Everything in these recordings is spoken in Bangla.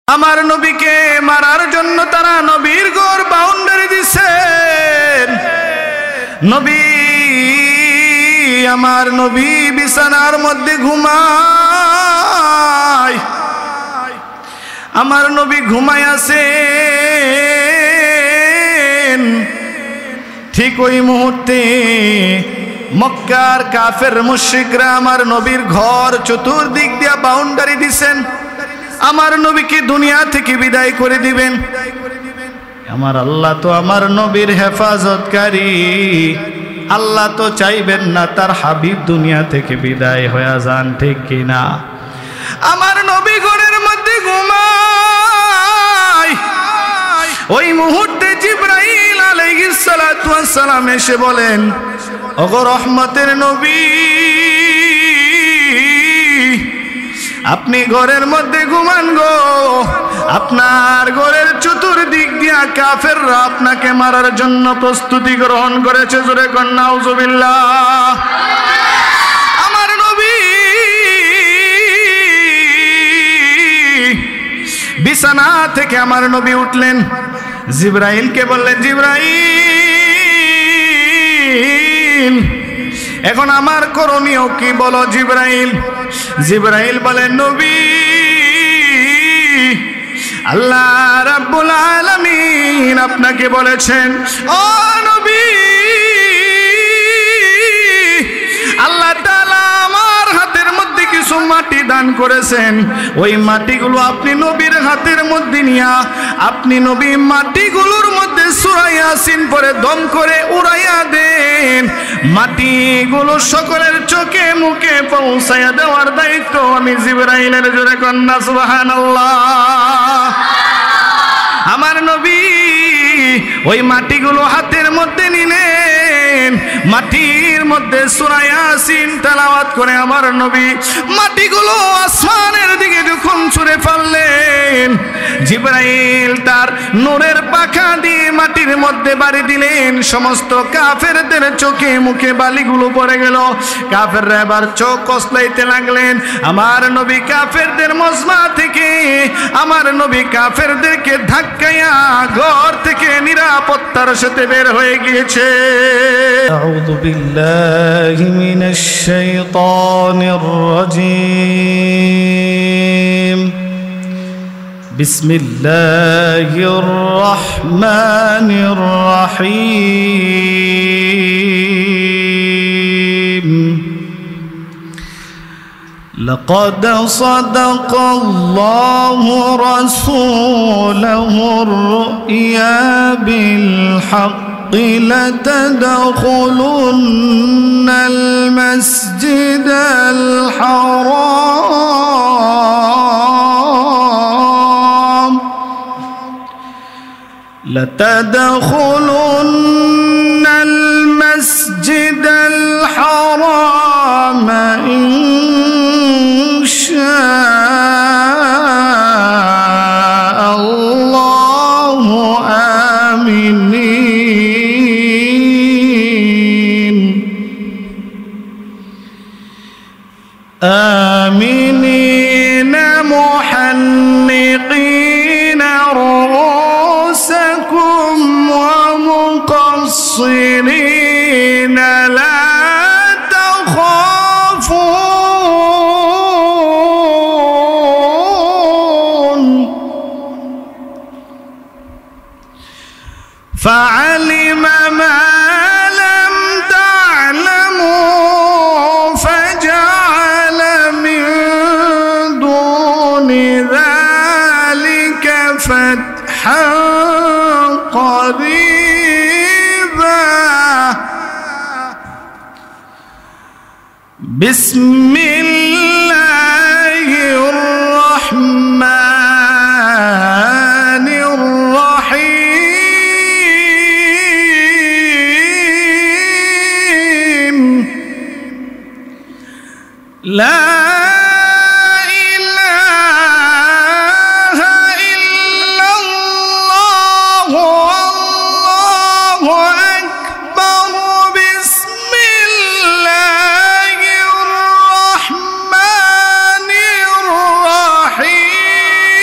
আমার নবীকে মারার জন্য তারা নবীর ঘর বাউন্ডারি দিছেন। নবী, আমার নবী বিছানার মধ্যে ঘুমায়, আমার নবী ঘুমায় আছেন। ঠিক ওই মুহূর্তে মক্কার কাফের মুশরিকরা আমার নবীর ঘর চতুর্দিক দিয়া বাউন্ডারি দিছেন, আমার নবীকে দুনিয়া থেকে বিদায় করে দিবেন। আমার আল্লাহ তো আমার নবীর হেফাজতকারী, আল্লাহ তো চাইবেন না তার হাবিব দুনিয়া থেকে বিদায় হয়ে যান, ঠিক কিনা? আমার নবী ঘরের মধ্যে ঘুমায়। ওই মুহূর্তে জিবরাইল আলাইহিস সালাতু ওয়াস সালাম এসে বলেন, ওগো রহমতের নবী, আপনি ঘরের মধ্যে ঘুমান গো, আপনার ঘরের চতুর্দিক দিয়া কাফেররা আপনাকে মারার জন্য প্রস্তুতি গ্রহণ করেছে। জোরে কন নাউজুবিল্লাহ। আমার নবী বিছানা থেকে আমার নবী উঠলেন, জিবরাইলকে বললেন, জিবরাইল এখন আমার করণীয় কি বলো জিবরাইল? জিবরাইল বলেন, নবী, আল্লাহ রাব্বুল আলামিন আপনাকে বলেছেন, ও নবী, আল্লাহ তাআলা আমার হাতের মধ্যে কিছু মাটি দান করেছেন, ওই মাটিগুলো আপনি নবীর হাতের মধ্যে নিয়া আপনি নবী মাটিগুলোর মধ্যে সূরা ইয়াসিন পড়ে দম করে উড়াইয়া দেন। মাটিগুলো সকলের চোখে মুখে পৌঁছাইয়া দেওয়ার দায়িত্ব আমি জিবরাইলের। জোরে কন্না সুবহানাল্লাহ। আমার নবী ওই মাটিগুলো হাতের মধ্যে নিলেন, মাটির মধ্যে সূরা ইয়াসিন তেলাওয়াত করে আমার নবী মাটিগুলো আসমানের দিকে যখন ছুঁড়ে ফেললেন, জিবরাইল তার নূরের পাখা দিয়ে মাটির মধ্যে বাড়ি দিলেন। সমস্ত কাফেরদের চোখে মুখে বালিগুলো পড়ে গেল। কাফেররা এবার চোখ কসলাইতে লাগলেন। আমার নবী কাফেরদের মজমা থেকে আমার নবী কাফেরদেরকে ধাক্কাইয়া ঘর থেকে নিরাপত্তার সাথে বের হয়ে গিয়েছে। আউযু বিল্লাহি মিনাশ শাইতানির রাজীম। বিসমিল্লাহির রহমানির রহিম। لقد صدق الله رسوله الرؤيا بالحق لتدخلن المسجد الحرام لتدخلن المسجد الحرام إن شاء الله آمنين آمنين محلقين رؤوسكم ومقصرين لا تخافون فعلم ما لم تعلموا فجعل من دون ذلك فتحا قريبا بسم الله الرحمن الرحيم لا إله إلا الله والله أكبر بسم الله الرحمن الرحيم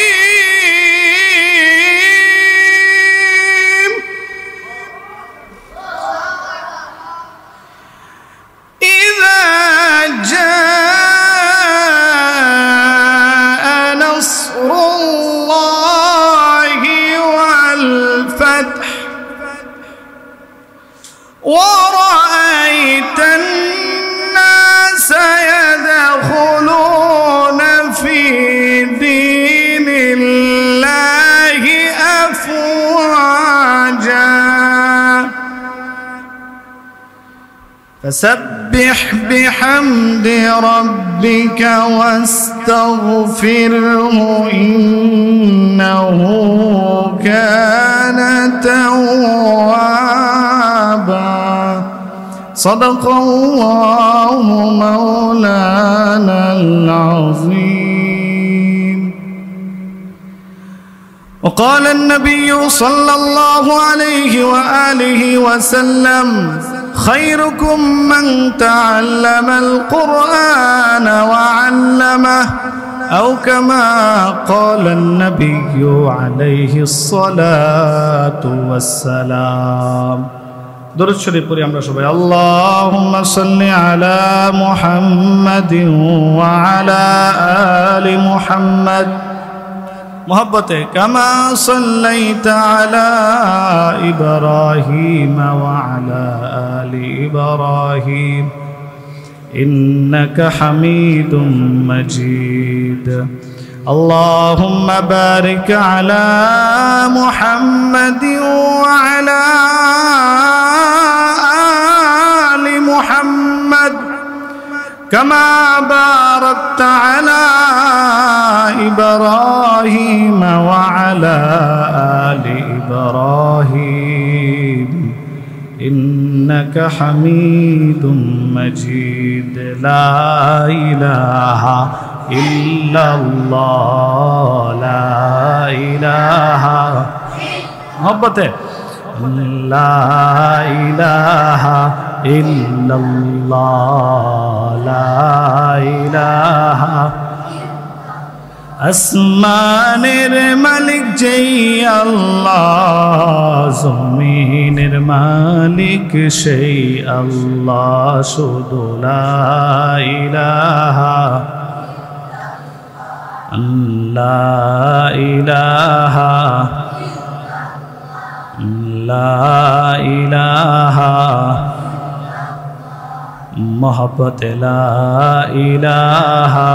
فسبح بحمد ربك واستغفره إنه كان توابا صدق الله مولانا العظيم. وقال النبي صلى الله عليه وآله وسلم خيركم من تعلم القرآن وعلمه أو كما قال النبي عليه الصلاة والسلام. درود شريف পড়ি আমরা সবাই। اللهم صل على محمد وعلى آل محمد محبته كما صليت على إبراهيم وعلى آل إبراهيم إنك حميد مجيد. اللهم بارك على محمد وعلى آل محمد كما باركت على إبراهيم وعلى آل إبراهيم إنك حميد مجيد. لا إله إلا الله لا إله محبته لا إله إلا الله لا إله আসমানের মালিক যেই আল্লাহ জমিনের মালিক সেই আল্লাহ শুধু লা ইলাহা লা ইলাহা লা ইলাহা মোহাব্বত লা ইলাহা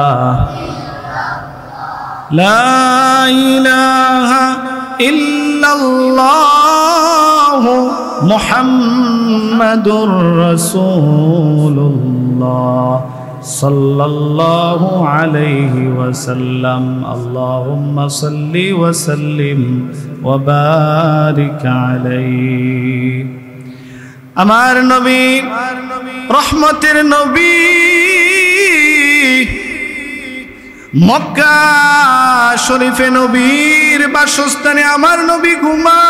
لا إله إلا الله محمد رسول الله صلى الله عليه وسلم. اللهم صل وسلم وبارك عليه. আমার নবী রহমতের নবী মক্কা শরীফে নবীর বাসস্থানে আমার নবী ঘুমায়।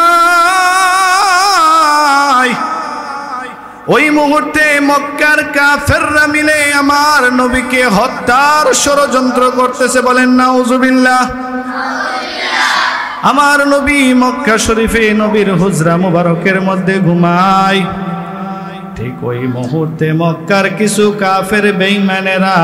ওই মুহূর্তে মক্কার কাফেররা মিলে আমার নবীকে হত্যার ষড়যন্ত্র করতেছে। বলেন নাউজুবিল্লাহ। আমার নবী মক্কা শরীফে নবীর হুজরা মুবারকের মধ্যে ঘুমায়। ঠিক ওই মুহূর্তে মক্কার কিছু কাফের বেঈমানেরা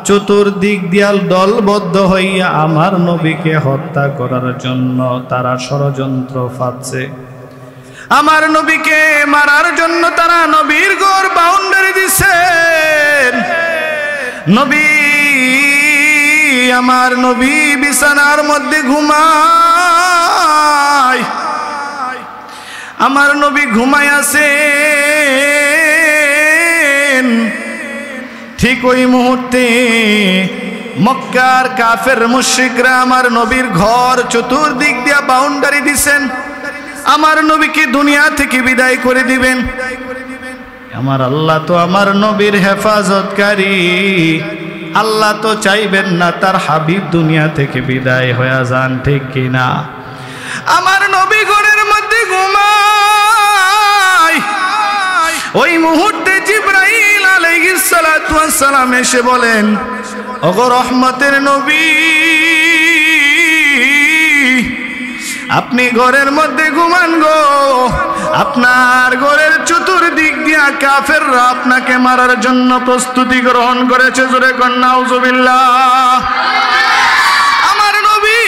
চতুর্দিক দিয়াল দলবদ্ধ হইয়া আমার নবীকে হত্যা করার জন্য তারা ষড়যন্ত্র ফাঁদছে। আমার নবীকে মারার জন্য তারা নবীর গড় বাউন্ডারি দিছেন। নবী আমার নবী বিছানার মধ্যে ঘুমায়। আমার নবী ঘুমায় আছেন। ঠিক ওই মুহূর্তে মক্কার কাফের মুশরিকরা আমার নবীর ঘর চতুর্দিক দিয়া বাউন্ডারি দিছেন। আমার নবীকে দুনিয়া থেকে বিদায় করে দিবেন। আমার আল্লাহ তো আমার নবীর হেফাজতকারী। আল্লাহ তো চাইবেন না তার হাবিব দুনিয়া থেকে বিদায় হয়ে যান, ঠিক কিনা? আমার নবী ঘরের মধ্যে ঘুমায়। ওই মুহূর্তে জিবরাইল আলাইহিস সালাতু ওয়াস সালাম এসে বলেন, ওগো রহমতের নবী, আপনি ঘরের মধ্যে ঘুমান গো। আপনার ঘরের চতুর্দিক দিয়া কাফেররা আপনাকে মারার জন্য প্রস্তুতি গ্রহণ করেছে। জোরে কোন নাউজুবিল্লাহ। আমার নবী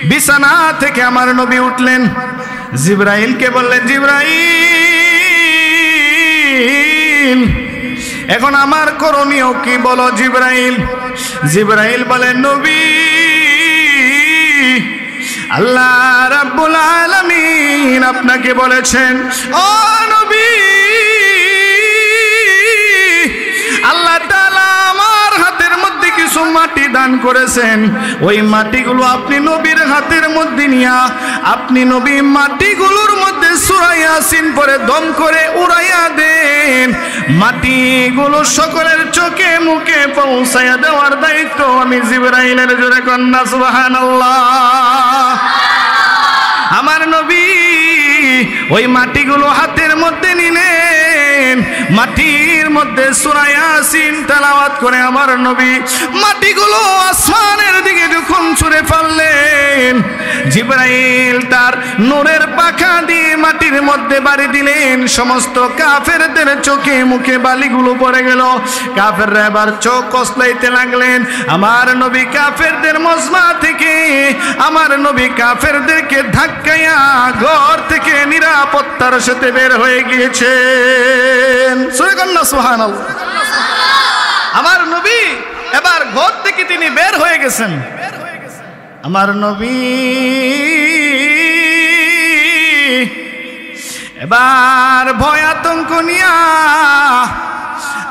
বিছানা থেকে আমার নবী উঠলেন, জিবরাইলকে বললেন, জিবরাইল এখন আমার করণীয় কি বলো জিবরাইল। জিবরাইল বলেন, নবী আল্লাহ রাব্বুল আলামিন আপনাকে বলেছেন, ও নবী, আল্লাহ তাআলা আমার হাতের মধ্যে কিছু মাটি দান করেছেন, ওই মাটিগুলো আপনি নবীর হাতের মধ্যে নিয়া আপনি নবী মাটিগুলোর মধ্যে সূরা ইয়াসিন পড়ে দম করে উড়াইয়া দেন। মাটিগুলো সকলের চোখে মুখে পৌঁছায়া দেওয়ার দায়িত্ব আমি জিবরাইলের। জোরে কন্না সুবহানাল্লাহ। আমার নবী ওই মাটিগুলো হাতের মধ্যে নিলেন, মাটির মধ্যে সূরা ইয়াসিন তেলাওয়াত করে আমার নবী মাটিগুলো আসমানের দিকে যখন ছুঁড়ে ফেললেন, জিবরাইল তার নূরের পাখা দিয়ে মাটির মধ্যে বাড়ি দিলেন। সমস্ত কাফেরদের চোখে মুখে বালিগুলো পড়ে গেল। কাফেররা এবার চোখ কসলাইতে লাগলেন। আমার নবী কাফেরদের মজমা থেকে আমার নবী কাফেরদেরকে ধাক্কাইয়া ঘর থেকে নিরাপত্তার সাথে বের হয়ে গিয়েছেন। সুবহানাল্লাহ। আমার নবী এবার ঘর থেকে তিনি বের হয়ে গেছেন। আমার নবী এবার ভয় আতঙ্ক নিয়া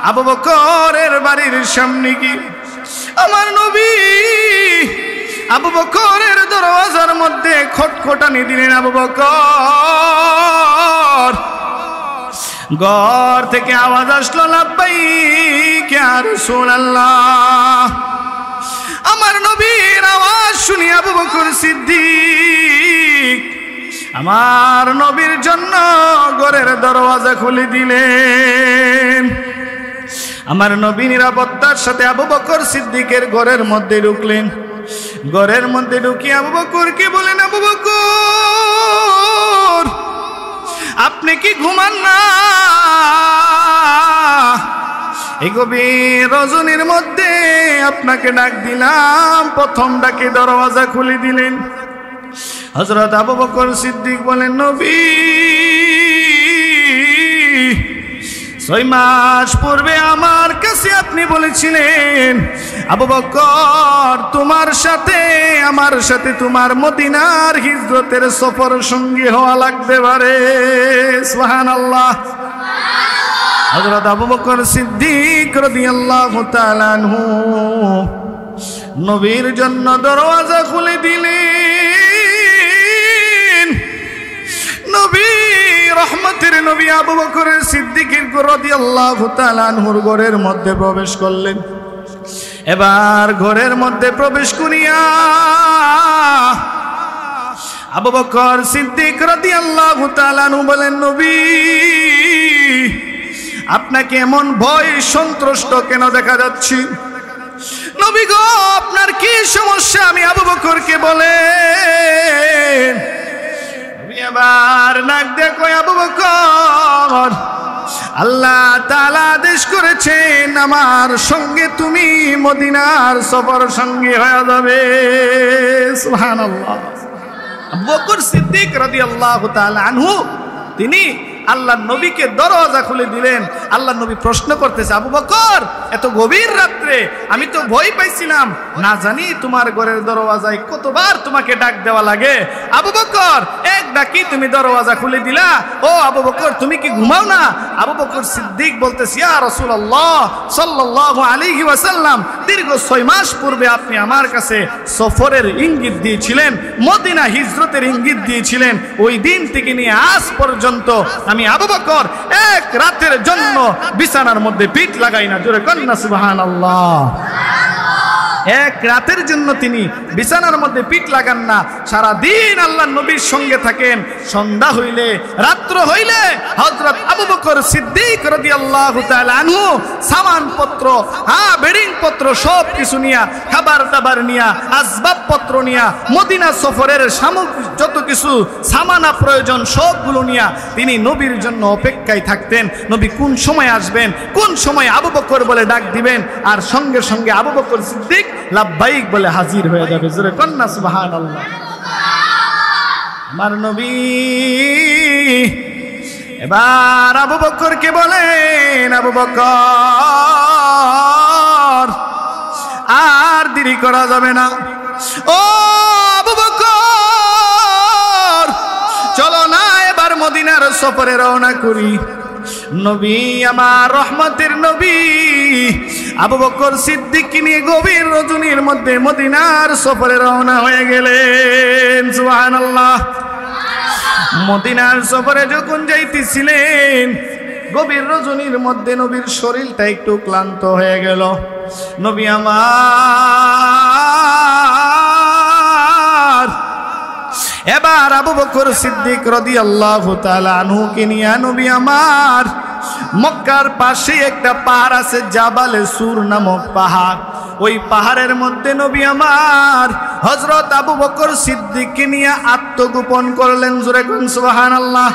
আবু বকরের বাড়ির সামনে গিয়ে আমার নবী আবু বকরের দরওয়াজার মধ্যে খটখটানি দিলেন। আবু বকর, ঘর থেকে আওয়াজ আসলো, লাব্বাইক ইয়া রাসূলুল্লাহ। আমার নবীর আওয়াজ শুনে আবু বকর সিদ্দিক আমার নবীর জন্য ঘরের দরওয়াজা খুলে দিলেন। আমার নবী নিরাপত্তার সাথে আবু বকর সিদ্দিকের ঘরের মধ্যে ঢুকলেন। ঘরের মধ্যে ঢুকি আবু বকরকে বলেন, আবু বকর, আপনি কি ঘুমান না? এই গভীর রজনীর মধ্যে আপনাকে ডাক দিলাম, প্রথম ডাকে দরওয়াজা খুলে দিলেন। হযরত আবু বকর সিদ্দিক বলেন, নবী, 6 মাস পূর্বে আমার কাছে আপনি বলেছিলেন, আবু বকর, তোমার সাথে আমার সাথে তোমার মদিনার হিজরতের সফর সঙ্গী হওয়া লাগতে পারে। সুবহানাল্লাহ। হযরত আবু বকর সিদ্দিক রাদিয়াল্লাহু তাআলা আনহু নবীর জন্য দরওয়াজা খুলে দিলেন। নবী রহমতের নবী আবু বকর সিদ্দিকের রাদিয়াল্লাহু তাআলা আনহুর ঘরের মধ্যে প্রবেশ করলেন। এবার ঘরের মধ্যে প্রবেশ করিয়া আবু বকর সিদ্দিক রাদিয়াল্লাহু তাআলা আনহু বলেন, নবী, আপনাকে এমন ভয় সন্ত্রস্ত কেন দেখা যাচ্ছে? নবী গো, আপনার কি সমস্যা? আমি আবু বকরকে বলেন। নবী এবার নাক দেখো, আবু বকর, আল্লাহ তাআলা আদেশ করেছেন আমার সঙ্গে তুমি মদিনার সফর সঙ্গী হয়ে যাবে। সুবহানাল্লাহ। আবু বকর সিদ্দিক রাদিয়াল্লাহু তাআলা আনহু তিনি আল্লাহর নবীকে দরওয়াজা খুলে দিলেন। আল্লাহর নবী প্রশ্ন করতেছে, আবু বকর, এত গভীর রাত্রে আমি তো ভয় পাইছিলাম, না জানি তোমার ঘরের দরওয়াজায় কতবার তোমাকে ডাক দেওয়া লাগে। আবু বকর, এক ডাকি তুমি দরওয়াজা খুলে দিলা। ও আবু বকর, তুমি কি ঘুমাও না? আবু বকর সিদ্দিক বলতেছে, ইয়া রাসূলুল্লাহ সাল্লাল্লাহু আলাইহি ওয়াসাল্লাম, দীর্ঘ 6 মাস পূর্বে আপনি আমার কাছে সফরের ইঙ্গিত দিয়েছিলেন, মদিনা হিজরতের ইঙ্গিত দিয়েছিলেন। ওই দিন থেকে নিয়ে আজ পর্যন্ত আমি আবু বকর এক রাতের জন্য বিছানার মধ্যে পিঠ লাগাই না। জোরে কন্না সুবহানাল্লাহ। এক রাতের জন্য তিনি বিছানার মধ্যে পিঠ লাগান না, সারা দিন আল্লাহর নবীর সঙ্গে থাকেন। সন্ধ্যা হইলে, রাত্র হইলে হযরত আবু বকর সিদ্দিক রাদিয়াল্লাহু তাআলা আনহু সামানপত্র, বেডিং পত্র সব কিছু নিয়া, খাবার দাবার নিয়া, আসবাবপত্র নিয়া, মদিনা সফরের সামগ্রী যত কিছু সামানা প্রয়োজন সবগুলো নিয়া তিনি নবীর জন্য অপেক্ষায় থাকতেন। নবী কোন সময় আসবেন, কোন সময় আবু বকর বলে ডাক দিবেন, আর সঙ্গে সঙ্গে আবু বকর সিদ্দিক লাব্বাইক বলে হাজির হয়ে যাবে। জোরে কন্না সুবহানাল্লাহ। আমার নবী এবার আবু বকরকে বলেন, আবু বকর, আর দেরি করা যাবে না। ও আবু বকর, মদিনার সফরে রওনা করি। নবী আমার রহমতের নবী আবু বকর সিদ্দিককে নিয়ে গভীর রজনীর মধ্যে মদিনার সফরে রওনা হয়ে গেলেন। সুবহানাল্লাহ। মদিনার সফরে যখন যাইতেছিলেন গভীর রজনীর মধ্যে নবীর শরীরটা একটু ক্লান্ত হয়ে গেল। নবী আমার এবার আবু বকর সিদ্দিক রাদিয়াল্লাহু তাআলা আনহুকে নিয়ে নবী আমার মক্কার পাশে একটা পাহাড় আছে, জাবালে সুর নামক পাহাড়। ওই পাহাড়ের মধ্যে নবী আমার হযরত আবু বকর সিদ্দিককে নিয়ে আত্মগোপন করলেন। জোরে কোন সুবহানাল্লাহ।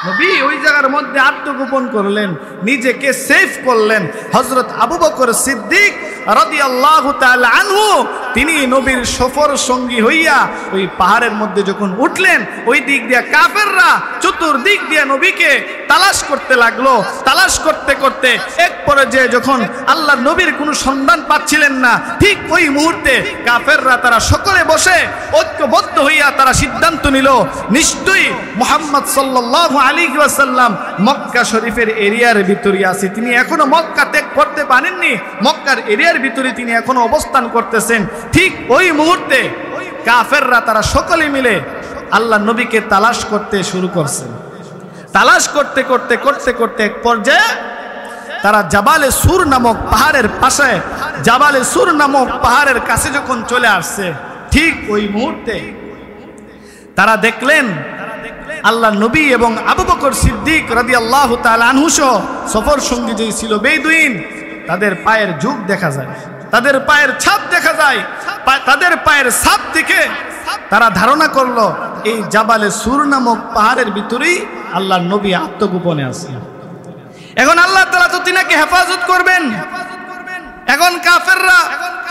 নবী ওই জায়গার মধ্যে আত্মগোপন করলেন, নিজেকে সেফ করলেন। হযরত আবু বকর সিদ্দিক রাদিয়াল্লাহু তাআলা আনহু তিনি নবীর সফর সঙ্গী হইয়া ওই পাহাড়ের মধ্যে যখন উঠলেন, ওই দিক দিয়ে কাফেররা চতুর্দিক দিয়ে নবীকে তালাশ করতে লাগলো। তালাশ করতে করতে এক পর্যায়ে যখন আল্লাহর নবীর কোনো সন্ধান পাচ্ছিলেন না, ঠিক ওই মুহূর্তে কাফেররা তারা সকলে বসে ঐক্যবদ্ধ হইয়া তারা সিদ্ধান্ত নিল, নিশ্চয়ই মুহাম্মদ সাল্লাল্লাহু আলাইহি ওয়াসাল্লাম মক্কা শরীফের এরিয়ার ভিতরে আছে। তিনি এখনো মক্কা ত্যাগ করতে পারেননি, মক্কার এরিয়ার ভিতরে তিনি এখনো অবস্থান করতেছেন। ঠিক ওই মুহূর্তে কাফেররা তারা সকলে মিলে আল্লাহ নবীকে তালাশ করতে শুরু করছেন। তালাশ করতে করতে করতে করতে এক পর্যায়ে তারা জাবালে সুর নামক পাহাড়ের পাশে, জাবালে সুর নামক পাহাড়ের কাছে যখন চলে আসছে, ঠিক ওই মুহূর্তে তারা দেখলেন আল্লাহ নবী এবং আবু বকর সিদ্দিক রাদিয়াল্লাহু তাআলা আনহু সহ সফর সঙ্গী যে ছিল বেদুইন, তাদের পায়ের যুগ দেখা যায়, তাদের পায়ের ছাপ দেখা যায়। তাদের পায়ের ছাপ থেকে তারা ধারণা করলো এই জাবালে সুর নামক পাহাড়ের ভিতরেই আল্লাহ নবী আত্মগোপনে আছে। এখন আল্লাহ তাআলা তো তিনাকে হেফাজত করবেন। এখন কাফেররা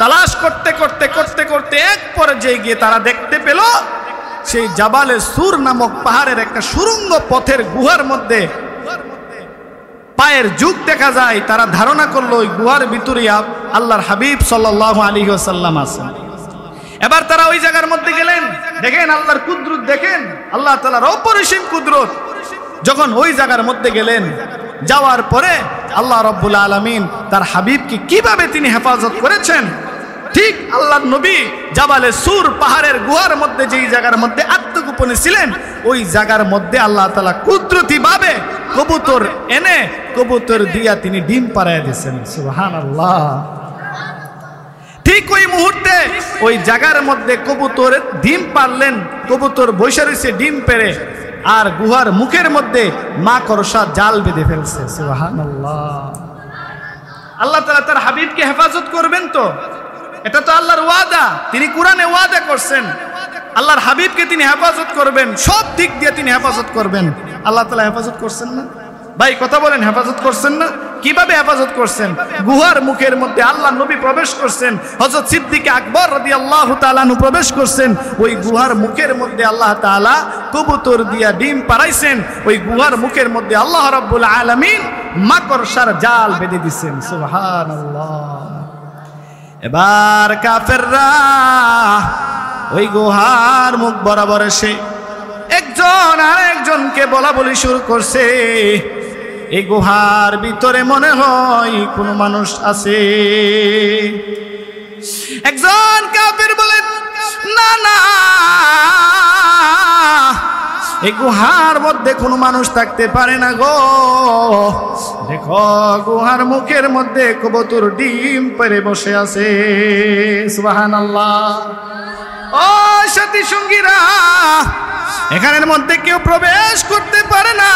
তালাশ করতে করতে করতে করতে এক পর্যায়ে গিয়ে তারা দেখতে পেল সেই জাবালে সুর নামক পাহাড়ের একটা সুড়ঙ্গ পথের গুহার মধ্যে পায়ের যুগ দেখা যায়। তারা ধারণা করলো ওই গুহার ভিতরে আল্লাহর হাবিব সাল্লাল্লাহু আলাইহি ওয়াসাল্লাম আছেন। এবার তারা ওই জায়গার মধ্যে গেলেন, দেখেন আল্লাহর কুদরত, দেখেন আল্লাহ তাআলার অপরিসীম কুদরত। যখন ওই জায়গার মধ্যে গেলেন, যাওয়ার পরে আল্লাহ রাব্বুল আলামিন তার হাবিবকে কিভাবে তিনি হেফাজত করেছেন, ঠিক আল্লাহর নবী জাবালে সুর পাহাড়ের গুহার মধ্যে যেই জায়গার মধ্যে আত্মগোপনে ছিলেন, ওই জায়গার মধ্যে আল্লাহ তাআলা কুদরতি ভাবে কবুতর এনে কবুতর দিয়া তিনি ডিম পাড়ায় দিয়েছেন। সুবহানাল্লাহ। ঠিক ওই মুহূর্তে ওই জায়গার মধ্যে কবুতর ডিম পারলেন, কবুতর বসে রয়েছে ডিম পেড়ে, আর গুহার মুখের মধ্যে মাকড়সা জাল বেঁধে ফেলছে। সুবহানাল্লাহ। আল্লাহ তাআলা তার হাবিবকে হেফাজত করবেন তো, এটা তো আল্লাহর ওয়াদা। তিনি কোরআনে ওয়াদা করছেন আল্লাহর হাবিবকে তিনি হেফাজত করবেন, সব দিক দিয়ে তিনি হেফাজত করবেন। আল্লাহ তাআলা হেফাজত করছেন না ভাই? কথা বলেন, হেফাজত করছেন না? কিভাবে হেফাজত করছেন? গুহার মুখের মধ্যে আল্লাহ নবী প্রবেশ করছেন, হযরত সিদ্দিক আকবর রাদিয়াল্লাহু তাআলা আনহু প্রবেশ করছেন। ওই গুহার মুখের মধ্যে আল্লাহ তাআলা কবুতর দিয়া ডিম পাড়াইছেন। ওই গুহার মুখের মধ্যে আল্লাহ রাব্বুল আলামিন মাকড়সার জাল বেঁধে দিয়েছেন। সুবহানাল্লাহ। এবার কাফেররা ওই গুহার মুখ বরাবর এসে একজন আর একজনকে বলা বলি শুরু করছে, এই গুহার ভিতরে মনে হয় কোনো মানুষ আছে। একজন কাফের বলে, না না, এই গুহার মধ্যে কোনো মানুষ থাকতে পারে না গো। দেখো গুহার মুখের মধ্যে কবুতর ডিম পেড়ে বসে আছে। সুবহানাল্লাহ। ও সাথী সঙ্গীরা, এখানের মধ্যে কেউ প্রবেশ করতে পারে না।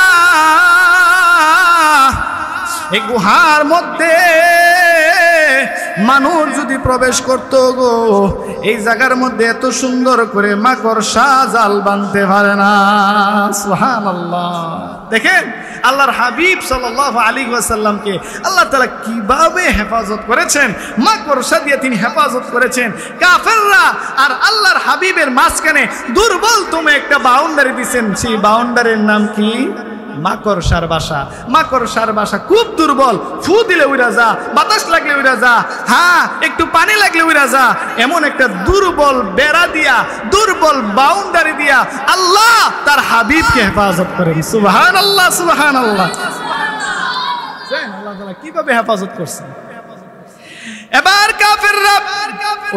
এই গুহার মধ্যে মানুষ যদি প্রবেশ করত গো, এই জায়গার মধ্যে এত সুন্দর করে মাকড়সা জাল বাঁধতে পারে না। সুবহানাল্লাহ। দেখেন আল্লাহর হাবিব সাল্লাল্লাহু আলাইহি ওয়াসাল্লামকে আল্লাহ তাআলা কিভাবে হেফাজত করেছেন, মাকড়সা দিয়ে তিনি হেফাজত করেছেন। কাফেররা আর আল্লাহর হাবিবের মাঝখানে দুর্বলতম একটা বাউন্ডারি দিয়েছেন। সেই বাউন্ডারির নাম কি? মাকড়সার বাসা। মাকড়সার বাসা খুব দুর্বল, ফু দিলে উড়া যা, বাতাস লাগলে উড়া যা, হ্যাঁ একটু পানি লাগলে উড়া যা। এমন একটা দুর্বল বেড়া দিয়া, দুর্বল বাউন্ডারি দিয়া আল্লাহ তার হাবিবকে হেফাজত করেন। সুবহানাল্লাহ, সুবহানাল্লাহ। আল্লাহ তাআলা কিভাবে হেফাজত করছেন। এবার কাফেররা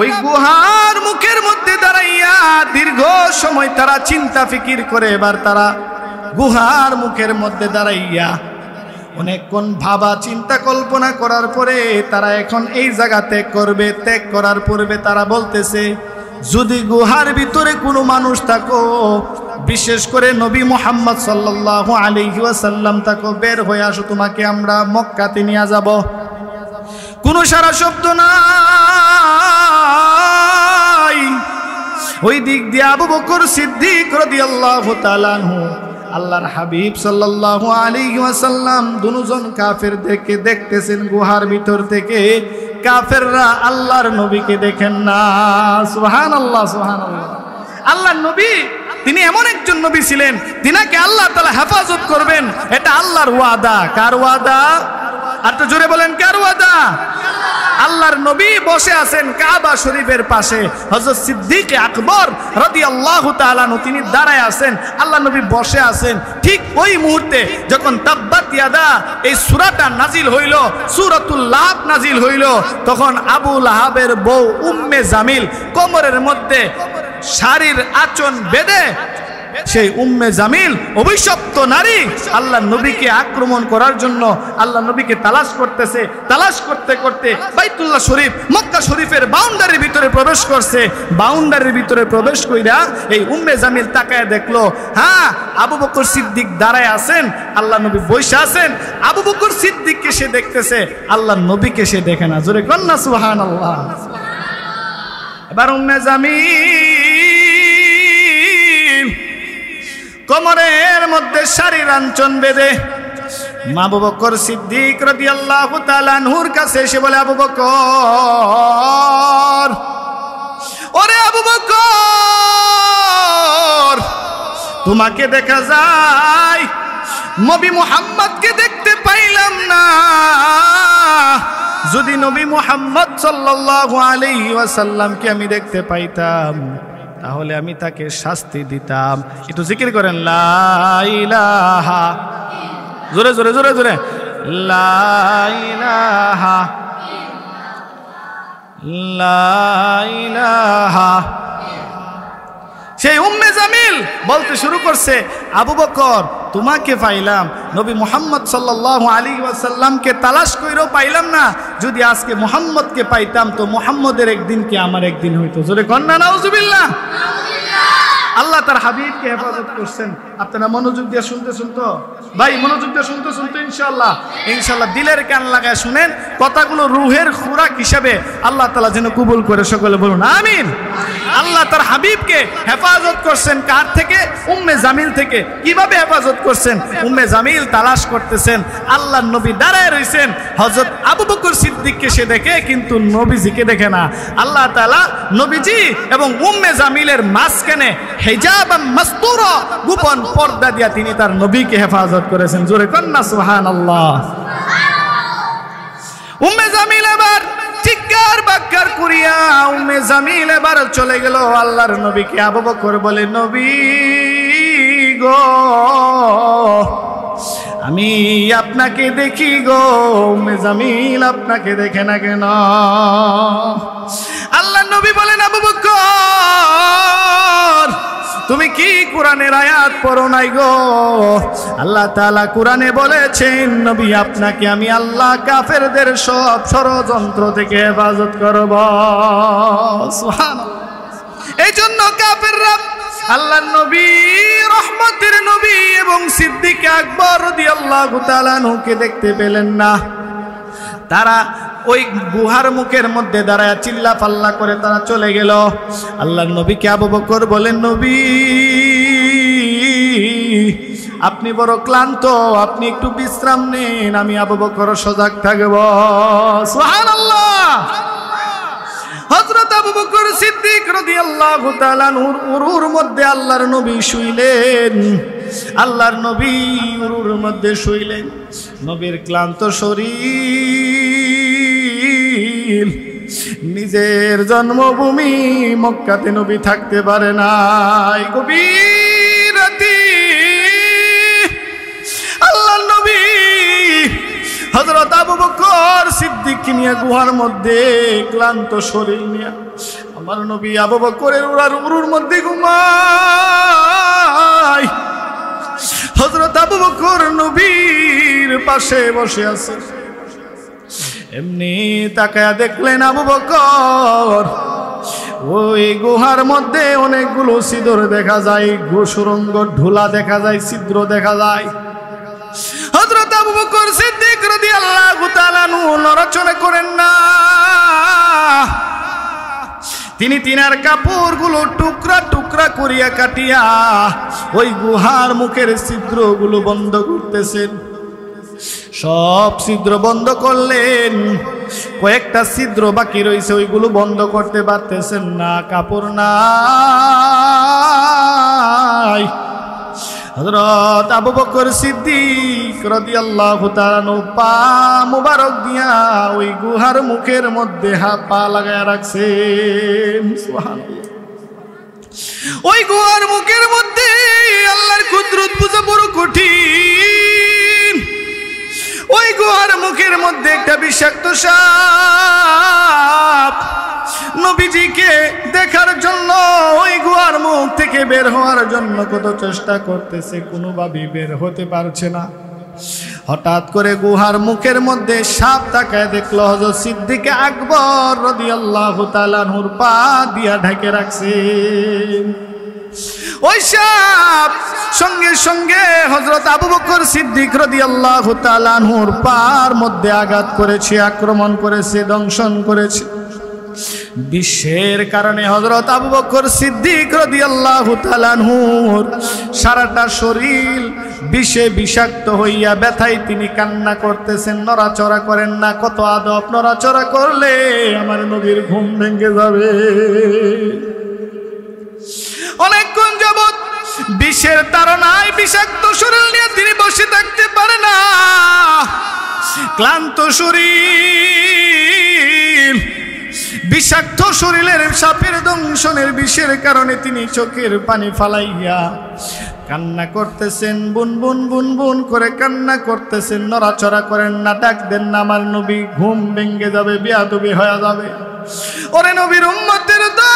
ওই গুহার মুখের মধ্যে দাঁড়াইয়া দীর্ঘ সময় তারা চিন্তা ফিকির করে। এবার তারা গুহার মুখের মধ্যে দাঁড়াইয়া অনেকক্ষণ ভাবা চিন্তা কল্পনা করার পরে তারা এখন এই জায়গা ত্যাগ করবে। ত্যাগ করার পূর্বে তারা বলতেছে, যদি গুহার ভিতরে কোনো মানুষ থাকো, বিশেষ করে নবী মুহাম্মদ সাল্লাল্লাহু আলাইহি ওয়াসাল্লাম থাকো, বের হয়ে আসো, তোমাকে আমরা মক্কাতে নিয়ে যাব। কোনো সারা শব্দ নাই। ওই দিক দিয়ে আবু বকর সিদ্দিক রাদিয়াল্লাহু তাআলা আনহু, আল্লাহর হাবিব সাল্লাল্লাহু আলাইহি ওয়াসাল্লাম দুজন কাফেরদেরকে দেখতেছেন গুহার ভিতর থেকে। কাফেররা আল্লাহর নবীকে দেখেন না। সুবহানাল্লাহ, সুবহানাল্লাহ। আল্লাহর নবী তিনি এমন একজন নবী ছিলেন, তিনাকে আল্লাহ তাআলা হেফাজত করবেন, এটা আল্লাহর ওয়াদা। কার ওয়াদা? আর তো জোরে বলেন, কার ওয়াদা? আল্লাহর নবী বসে আছেন কাবা শরীফের পাশে, হযরত সিদ্দিক আকবর রাদিয়াল্লাহু তাআলা আনহু তিনি দাঁড়ায় আছেন, আল্লাহ নবী বসে আছেন। ঠিক ওই মুহূর্তে যখন তাব্বাত ইয়াদা এই সূরাটা নাজিল হইল, সূরাতুল লাহব নাজিল হইল, তখন আবু লাহাবের বউ উম্মে জামিল কোমরের মধ্যে শাড়ির আঁচল বেঁধে, সেই উম্মে জামিল অভিশপ্ত নারী আল্লাহ নবীকে আক্রমণ করার জন্য আল্লাহ নবীকে তালাশ করতেছে। তালাশ করতে করতে বাইতুল্লাহ শরীফ, মক্কা শরীফের বাউন্ডারির ভিতরে প্রবেশ করছে। বাউন্ডারির ভিতরে প্রবেশ কইরা এই উম্মে জামিল তাকায় দেখলো, হ্যাঁ আবু বকর সিদ্দিক দাঁড়ায় আছেন, আল্লাহ নবী বসে আছেন। আবু বকর সিদ্দিককে সে দেখতেছে, আল্লাহ নবীকে সে দেখে না। জোরে কন্না সুবহানাল্লাহ। এবার উম্মে জামিল কোমরের মধ্যে শাড়ির আঁচল বেঁধে আবু বকর সিদ্দিক রাদিয়াল্লাহু তাআলা আনহুর কাছে এসে বলে, আবু বকর, ওরে আবু বকর, তোমাকে দেখা যায়, নবী মুহাম্মদকে দেখতে পাইলাম না। যদি নবী মুহাম্মদ সাল্লাল্লাহু আলাইহি ওয়াসাল্লামকে আমি দেখতে পাইতাম, তাহলে আমি তাকে শাস্তি দিতাম। একটু জিকির করেন, লা ইলাহা, জোরে জোরে জোরে জোরে, লা ইলাহা, লা ইলাহা। সেই উম্মে জামিল বলতে শুরু করছে, আবু বকর তোমাকে পাইলাম, নবী মুহাম্মদ সাল্লাল্লাহু আলাইহি ওয়াসাল্লামকে তালাশ কইরও পাইলাম না। যদি আজকে মুহাম্মদকে পাইতাম তো মুহাম্মদের একদিন কি আমার একদিন হইতো। জোরে কন্না নাউজুবিল্লাহ। আল্লাহ তার হাবিবকে হেফাজত করছেন। আপনারা মনোযোগ দিয়ে শুনতেছেন তো ভাই? মনোযোগ দিয়ে শুনতেছেন তো? ইনশাআল্লাহ, ইনশাআল্লাহ দিলের কান লাগায় শুনেন, কথাগুলো রুহের খুরাক হিসাবে আল্লাহ তাআলা যেন কবুল করে। সকলে বলুন আমিন। আল্লাহ তার হাবিবকে হেফাজত করছেন কার থেকে? উম্মে জামিল থেকে। কিভাবে হেফাজত করছেন? উম্মে জামিল তালাশ করতেছেন, আল্লাহর নবী দাঁড়ায় রইছেন, হযরত আবু বকর সিদ্দিককে সে দেখে কিন্তু নবীজিকে দেখে না। আল্লাহ তাআলা নবীজি এবং উম্মে জামিলের মাঝখানে হিজাব মাসতুরা, গোপন পর্দা দিয়া তিনি তার নবীকে হেফাজত করেছেন। জোরে কন্না সুবহানাল্লাহ। উম্মে জামিল এবার চিৎকার বাক্কার করিয়া উম্মে জামিল এবার চলে গেল আল্লাহর নবীকে। আবু বকর বলে, নবী গো, আমি আপনাকে দেখি গো। উম্মে জামিল আপনাকে দেখে না কেন? আল্লাহর নবী বলেন, আবু বকর তুমি কি কোরআনের আয়াত পড়ো নাই গো? আল্লাহ তাআলা কোরআনে বলেছেন, নবী আপনাকে আমি আল্লাহ কাফেরদের সব ষড়যন্ত্র থেকে হেফাজত করব। সুবহানাল্লাহ। এই জন্য কাফেররা আল্লাহর নবী, রহমতের নবী এবং সিদ্দিক আকবর রাদিয়াল্লাহু তাআলা আনহুকে দেখতে পেলেন না। তারা ওই গুহার মুখের মধ্যে দাঁড়ায় চিল্লা পাল্লা করে তারা চলে গেল। আল্লাহর নবীকে আবু বকর বলেন, নবী আপনি বড় ক্লান্ত, আপনি একটু বিশ্রাম নেন, আমি আবু বকর সজাগ থাকব। সুবহানাল্লাহ। হযরত আবু বকর সিদ্দিক রাদিয়াল্লাহু তাআলা উরুর মধ্যে আল্লাহর নবী শুইলেন। আল্লাহর নবী উরুর মধ্যে শুইলেন। নবীর ক্লান্ত শরীর, নিজের জন্মভূমি মক্কাতে নবী থাকতে পারে নাই। গভীর রাতে আল্লাহর নবী হযরত আবু বকর সিদ্দিককে নিয়ে গুহার মধ্যে ক্লান্ত শরীর নিয়ে আমার নবী আবু বকরের উরুর মধ্যে ঘুমায়। হযরত আবু বকর নবীর পাশে বসে আছে। এমনি তাকায়া দেখলেন আবু বকর ওই গুহার মধ্যে অনেকগুলো ছিদ্র দেখা যায়, সুরঙ্গ ঢোলা দেখা যায়, ছিদ্র দেখা যায়। হযরত আবু বকর সিদ্দিক রাদিয়াল্লাহু তাআলা আনহু নড়াচড়া করেন না। তিনি তিনার কাপড়গুলো টুকরা টুকরা করিয়া কাটিয়া ওই গুহার মুখের ছিদ্রগুলো বন্ধ করতেছেন। সব ছিদ্র বন্ধ করলেন, কয়েকটা ছিদ্র বাকি রয়েছে, ওইগুলো বন্ধ করতে পারতেছেন না, কাপড় নাই। হযরত আবু বকর সিদ্দিক রাদিয়াল্লাহু তাআলা পা মুবারক দিয়া ওই গুহার মুখের মধ্যে পা লাগায়া রাখছেন। সুবহানাল্লাহ। ওই গুহার মুখের মধ্যে আল্লাহর কুদরত বোঝা বড় কঠিন। ওই গুহার মুখের মধ্যে একটা বিষাক্ত সাপ নবীজিকে দেখার জন্য ওই গুহার মুখ থেকে বের হওয়ার জন্য কত চেষ্টা করতেছে, কোনোভাবেই বের হতে পারছে না। হঠাৎ করে গুহার মুখের মধ্যে সাপ তাকায় দেখলো হযরত সিদ্দিক আকবর রাদিয়াল্লাহু তাআলা আনহুর পা দিয়া ঢেকে রাখছে। ওই সাপ সঙ্গে সঙ্গে হযরত আবু বকর সিদ্দিক রাদিয়াল্লাহু তাআলা আনহুর পার মধ্যে আঘাত করেছে, আক্রমণ করেছে, দংশন করেছে। বিশ্বের কারণে হযরত আবু বকর সিদ্দিক রাদিয়াল্লাহু তাআলা আনহুর সারাটা শরীর বিষে বিষাক্ত হইয়া ব্যথায় তিনি কান্না করতেছেন, নড়াচড়া করেন না। কত আদব, নড়াচড়া করলে আমার নবীর ঘুম ভেঙে যাবে। অনেকক্ষণ যাবৎ বিষের তাড়নায় বিষাক্ত শরীর নিয়ে তিনি বসে থাকতে পারে না। ক্লান্ত শরীর, বিষাক্ত শরীরের সাপের দংশনের বিষের কারণে তিনি চোখের পানি ফালাইয়া কান্না করতেছেন, বুন বুন বুন বুন করে কান্না করতেছেন। নড়াচড়া করেন না, ডাক দেন না, আমার নবী ঘুম ভেঙে যাবে, বেয়াদবি হয়ে যাবে। ওরে নবীর উম্মতের দল,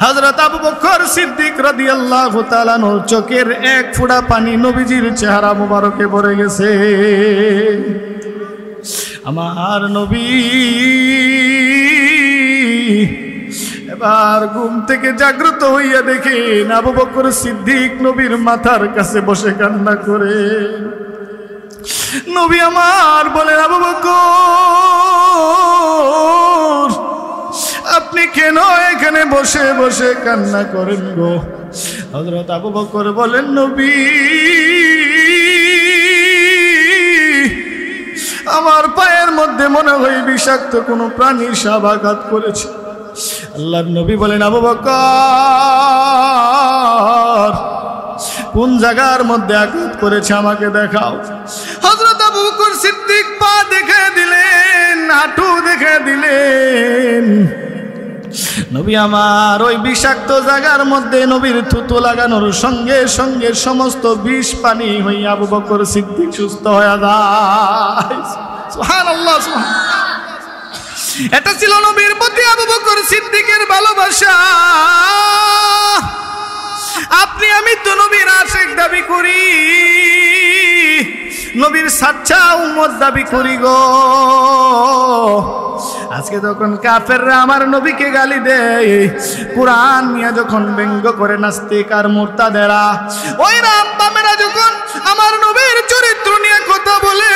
হযরত আবু বকর সিদ্দিক রাদিয়াল্লাহু তাআলা আনহুর চোখের এক ফোঁটা পানি নবীজির চেহারা মোবারকে পড়ে গেছে। আমার নবী এবার ঘুম থেকে জাগ্রত হইয়া দেখেন আবু বকর সিদ্দিক নবীর মাথার কাছে বসে কান্না করে। নবী আমার বলেন, আবু বকর আপনি কেন এখানে বসে বসে কান্না করেন গো? হযরত আবু বকর বলেন, নবী আমার পায়ের মধ্যে মনে হয় বিষাক্ত কোনো প্রাণী সাপ আঘাত করেছে। আল্লাহর নবী বলেন, আবু বকর কোন জায়গার মধ্যে আঘাত করেছে আমাকে দেখাও। হযরত আবু বকর সিদ্দিক পা দেখে দিলেন, হাঁটু দেখে দিলেন। নবী আমার ওই বিষাক্ত জায়গার মধ্যে নবীর থুতু লাগানোর সঙ্গে সঙ্গে সমস্ত বিষ পানি হইয়া আবু বকর সিদ্দিক সুস্থ হয়ে যায়। সুবহানাল্লাহ, সুবহানাল্লাহ। এটা ছিল নবীর প্রতি আবু বকর সিদ্দিকের ভালোবাসা। আপনি আমি তো নবীর আশিক দাবি করি, নবীর সাচ্চা উম্মত দাবি করি গো। আজকে যখন কাফেররা আমার নবীকে গালি দেয়, কোরআন নিয়ে যখন ব্যঙ্গ করে নাস্তিক আর মুরতাদেরা, ওই রামবামেরা যখন আমার নবীর চরিত্র নিয়ে কথা বলে,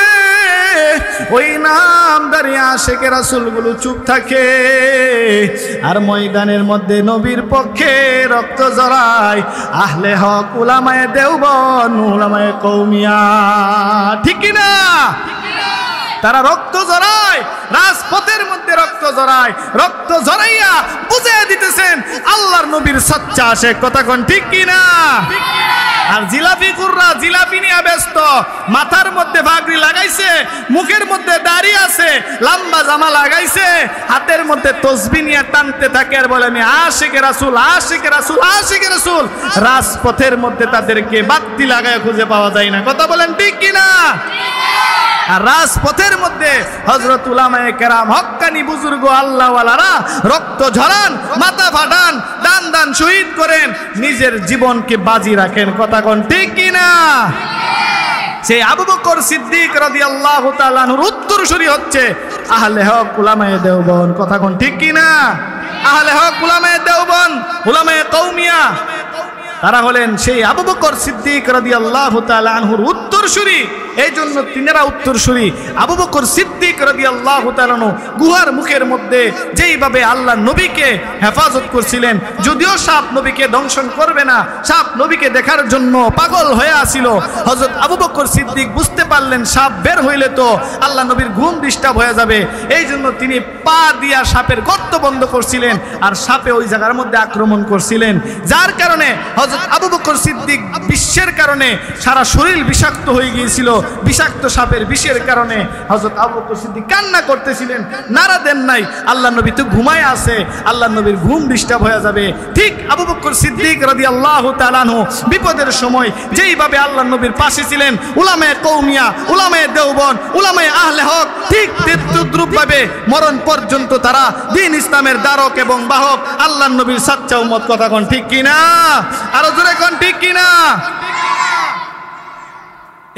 ওই নামদারি আশিকে রাসূলগুলো চুপ থাকে আর ময়দানের মধ্যে নবীর পক্ষে রক্ত জড়ায় আহলে হক, উলামায়ে দেওবন্দ, উলামায়ে কওমিয়া। ঠিক কি না? তারা রক্ত জড়ায়, রাজপথের মধ্যে রক্ত জড়ায়, রক্ত জড়াইয়া বুঝিয়ে দিতেছেন আল্লাহর নবীর সচ্চা আশিক। কথা কোন ঠিক কিনা? আর জিলাপি কুররা জিলাপি নিয়ে ব্যস্ত, মাথার মধ্যে পাগড়ি লাগাইছে, মুখের মধ্যে দাড়ি আছে, লম্বা জামা লাগাইছে, হাতের মধ্যে তসবিহ নিয়ে টানতে থাকে আর বলে আমি আশিকে রাসূল, আশিকে রাসূল, আশিকে রাসূল। রাজপথের মধ্যে তাদেরকে বাতি লাগায় খুঁজে পাওয়া যায় না। কথা বলেন ঠিক কিনা? আর রাজপথের মধ্যে হযরত উলামায়ে কেরাম হক্কানি বুজুর্গ আল্লাহওয়ালারা রক্ত ঝরান, মাথা ফাটান, দান দান শহীদ করেন, নিজের জীবনকে বাজি রাখেন। কথা কোন ঠিক কিনা? সেই আবু বকর সিদ্দিক রাদিয়াল্লাহু তাআলা আনহুর উত্তরসূরি হচ্ছে আহলে হক উলামায়ে দেওবন্দ। কথা কোন ঠিক কিনা? আহলে হক উলামায়ে দেওবন্দ, উলামায়ে কওমিয়া, তারা হলেন সেই আবু বকর সিদ্দিক রাদিয়াল্লাহু তাআলা আনহুর উত্তরসূরি। এই জন্য তিনারা উত্তরসূরি। আবু বকর সিদ্দিক রাদিয়াল্লাহু তাআলা আনহু গুহার মুখের মধ্যে যেইভাবে আল্লাহ নবীকে হেফাজত করছিলেন, যদিও সাপ নবীকে দংশন করবে না, সাপ নবীকে দেখার জন্য পাগল হয়ে আসিল, হযরত আবু বকর সিদ্দিক বুঝতে পারলেন সাপ বের হইলে তো আল্লাহ নবীর ঘুম ডিস্টার্ব হয়ে যাবে। এই জন্য তিনি পা দিয়া সাপের গর্ত বন্ধ করছিলেন, আর সাপে ওই জায়গার মধ্যে আক্রমণ করছিলেন, যার কারণে হযরত আবু বকর সিদ্দিক বিশ্বের কারণে সারা শরীর বিষাক্ত হয়ে গিয়েছিল। বিষাক্ত সাপের বিষের কারণে হযরত আবু বকর সিদ্দিক কান্না করতেছিলেন, নারা দেন নাই, আল্লাহ নবী তো ঘুমায় আছে, আল্লাহ নবীর ঘুম ডিস্টার্ব হয়ে যাবে। ঠিক আবু বকর সিদ্দিক রাদিয়াল্লাহু তাআলা আনহু বিপদের সময় যেইভাবে আল্লাহ নবীর পাশে ছিলেন, উলামায়ে কওমিয়া, উলামায়ে দেওবন্দ, উলামায়ে আহলে হক, ঠিক তদ্রূপভাবে মরণ পর্যন্ত তারা দ্বীন ইসলামের ধারক এবং বাহক, আল্লাহ নবীর সাচ্চা উম্মত। কথা কোন ঠিক কিনা? আরো জোরে কোন ঠিক কিনা?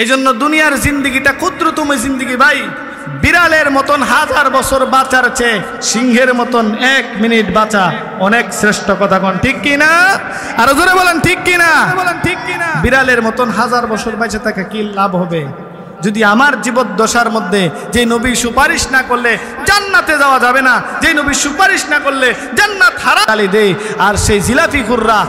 এই জন্য দুনিয়ার জিন্দিগিটা ক্ষুদ্রতম জিন্দিগি ভাই। বিড়ালের মতন 1000 বছর বাঁচার চেয়ে সিংহের মতন 1 মিনিট বাঁচা অনেক শ্রেষ্ঠ। কথা কোন ঠিক কিনা? আরো জোরে বলেন ঠিক কিনা? বিড়ালের মতন 1000 বছর বেঁচে থাকা কি লাভ হবে যদি আমার জীবদ্দশার মধ্যে যে নবী সুপারিশ না করলে জান্নাতে যাওয়া যাবে না, যে নবী সুপারিশ না করলে জান্নাত হারাম দেয়। আর সেই জিলাপি খুররা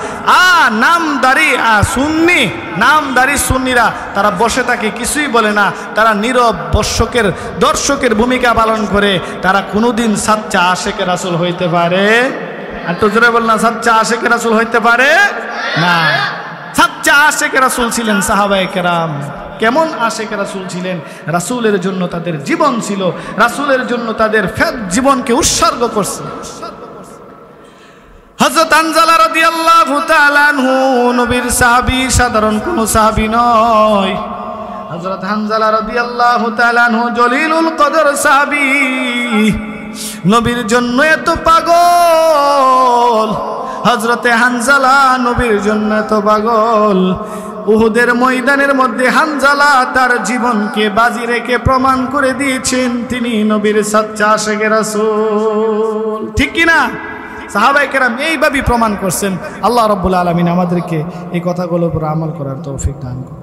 নামদারি সুন্নি, নামদারি সুন্নিরা তারা বসে থাকে, কিছুই বলে না, তারা নীরব দর্শকের ভূমিকা পালন করে। তারা কোনোদিন সাচ্চা আশিকে রাসূল হইতে পারে? আর তো জোরে বল না, সাচ্চা আশিকে রাসূল হইতে পারে না। সাচ্চা আশিকে রাসূল ছিলেন সাহাবায়ে কেরাম। কেমন আশিক রাসূল ছিলেন? রাসূলের জন্য তাদের জীবন ছিল, রাসূলের জন্য তাদের জীবনকে উৎসর্গ করছে। হযরত হানজালা রাদিয়াল্লাহু তাআলা আনহু নবীর সাহাবী, সাধারণ কোন সাহাবী নয়। হযরত হানজালা রাদিয়াল্লাহু তাআলা আনহু জলিলুল কদর সাহাবী, নবীর জন্য এত পাগল। হযরতে হানজালা নবীর জন্য এত পাগল, উহুদের ময়দানের মধ্যে হানজালা তার জীবনকে বাজি রেখে প্রমাণ করে দিয়েছেন তিনি নবীর সাচ্চা আশিক রাসূল। ঠিক কিনা? সাহাবায়ে কেরাম এইভাবেই প্রমাণ করছেন। আল্লাহ রাব্বুল আলামিন আমাদেরকে এই কথাগুলোর উপর আমল করার তৌফিক দান করুন।